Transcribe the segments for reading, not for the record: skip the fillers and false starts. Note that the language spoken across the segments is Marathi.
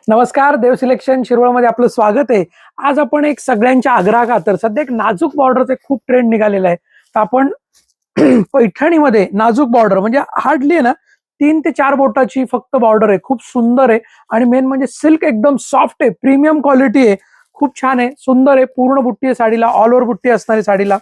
नमस्कार, देव सिलेक्शन शिरवळमध्ये आपलं स्वागत आहे. आज आपण एक सगळ्यांच्या आग्रहाखातर सध्या एक नाजूक बॉर्डरचा खूप ट्रेंड निघालेला आहे. तर आपण पैठणीमध्ये नाजूक बॉर्डर म्हणजे हार्डली आहे ना 3 ते 4 बोटाची फक्त बॉर्डर आहे. खूप सुंदर आहे आणि मेन म्हणजे सिल्क एकदम सॉफ्ट आहे, प्रीमियम क्वालिटी आहे, खूप छान आहे, सुंदर आहे. पूर्ण बुट्टी आहे साडीला, ऑल ओव्हर बुट्टी असणारी साडीला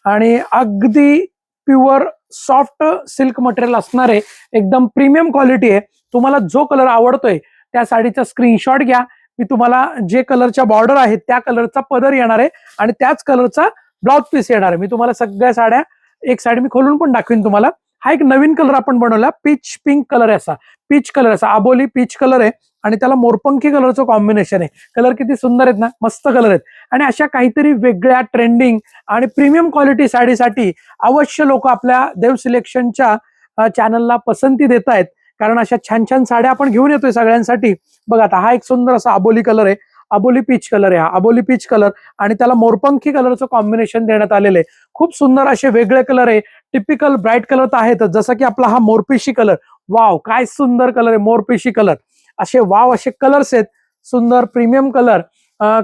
आणि अगदी प्युअर सॉफ्ट सिल्क मटेरियल असणार आहे. एकदम प्रीमियम क्वालिटी आहे. तुम्हाला जो कलर आवडतोय त्या साडीचा स्क्रीनशॉट घ्या. मी तुम्हाला जे कलरच्या बॉर्डर आहेत त्या कलरचा पदर येणार आहे आणि त्याच कलरचा ब्लाउज पीस येणार आहे. मी तुम्हाला सगळ्या साड्या एक साडी मी खोलून पण दाखवीन तुम्हाला. हा एक नवीन कलर आपण बनवला, पीच पिंक कलर आहे, असा पीच कलर, असा आबोली पीच कलर आहे आणि त्याला मोरपंखी कलरचं कॉम्बिनेशन आहे. कलर किती सुंदर आहेत ना, मस्त कलर आहेत. आणि अशा काहीतरी वेगळ्या ट्रेंडिंग आणि प्रीमियम क्वालिटी साडीसाठी अवश्य लोक आपल्या देव सिलेक्शनच्या चॅनलला पसंती देत आहेत, कारण अशा छान छान साड्या आपण घेऊन येतोय सगळ्यांसाठी. बघा आता हा एक सुंदर असा आबोली कलर आहे, आबोली पीच कलर आहे, हा आबोली पीच कलर आणि त्याला मोरपंखी कलरचं कॉम्बिनेशन देण्यात आलेलं आहे. खूप सुंदर असे वेगळे कलर आहे. टिपिकल ब्राईट कलर तर आहेतच, जसं की आपला हा मोरपिशी कलर. वाव, काय सुंदर कलर आहे, मोरपिशी कलर. असे वाव असे कलर्स आहेत, सुंदर प्रीमियम कलर.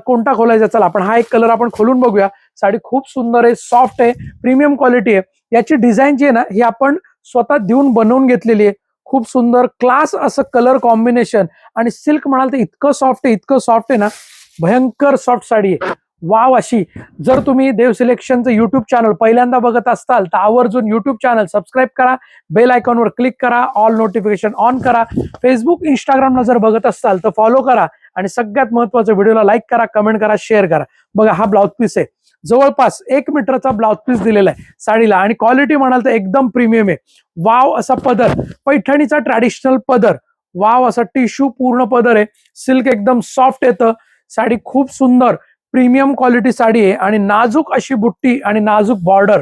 कोणता खोलायचा, चला आपण हा एक कलर आपण खोलून बघूया. साडी खूप सुंदर आहे, सॉफ्ट आहे, प्रीमियम क्वालिटी आहे. याची डिझाईन जी आहे ना ही आपण स्वतः देऊन बनवून घेतलेली आहे. खूप सुंदर क्लास असं कलर कॉम्बिनेशन आणि सिल्क म्हणाल तर इतकं सॉफ्ट आहे, इतकं सॉफ्ट आहे ना, भयंकर सॉफ्ट साडी आहे. वाव अशी. जर तुम्ही देव सिलेक्शनचं युट्यूब चॅनल पहिल्यांदा बघत असताल तर आवर्जून युट्यूब चॅनल सबस्क्राईब करा, बेल आयकॉनवर क्लिक करा, ऑल नोटिफिकेशन ऑन करा. फेसबुक इंस्टाग्रामला जर बघत असताल तर फॉलो करा आणि सगळ्यात महत्वाचं व्हिडिओला लाईक करा, कमेंट करा, शेअर करा. बघा हा ब्लाउज पीस आहे, जवळपास 1 मीटरचा ब्लाउज पीस दिलेला आहे साडीला आणि क्वालिटी म्हणाल तर एकदम प्रीमियम आहे. वाव असा पदर, पैठणीचा ट्रॅडिशनल पदर. वाव असा टिश्यू पूर्ण पदर आहे, सिल्क एकदम सॉफ्ट येतं. साडी खूप सुंदर प्रीमियम क्वालिटी साडी आहे आणि नाजूक अशी बुट्टी आणि नाजूक बॉर्डर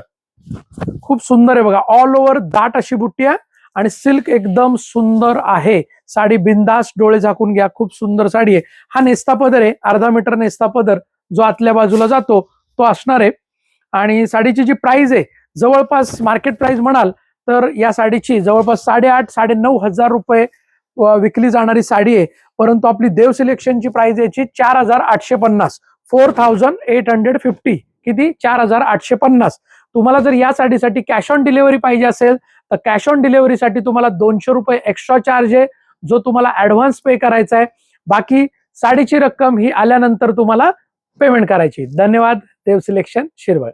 खूप सुंदर आहे. बघा ऑल ओव्हर दाट अशी बुट्टी आहे आणि सिल्क एकदम सुंदर आहे. साडी बिंदास डोळे झाकून घ्या, खूप सुंदर साडी आहे. हा नेस्ता पदर आहे, 1/2 मीटर नेस्ता पदर जो आतल्या बाजूला जातो तो असणार आहे. आणि साडीची जी प्राइस आहे जवळपास मार्केट प्राइस म्हणाल तर या साडीची जवळपास 8,500-9,000 रुपये विकली जाणारी साडी आहे. परंतु आपली देव सिलेक्शनची प्राइस याची 4,850, 4,850. किती? 4,850. तुम्हाला जर या साडीसाठी कॅश ऑन डिलिव्हरी पाहिजे असेल तर कॅश ऑन डिलिव्हरीसाठी तुम्हाला 200 रुपये एक्स्ट्रा चार्ज आहे, जो तुम्हाला ऍडव्हान्स पे करायचा आहे. बाकी साडीची रक्कम ही आल्यानंतर तुम्हाला पेमेंट करायची. धन्यवाद. देव सिलेक्शन शिरवळ.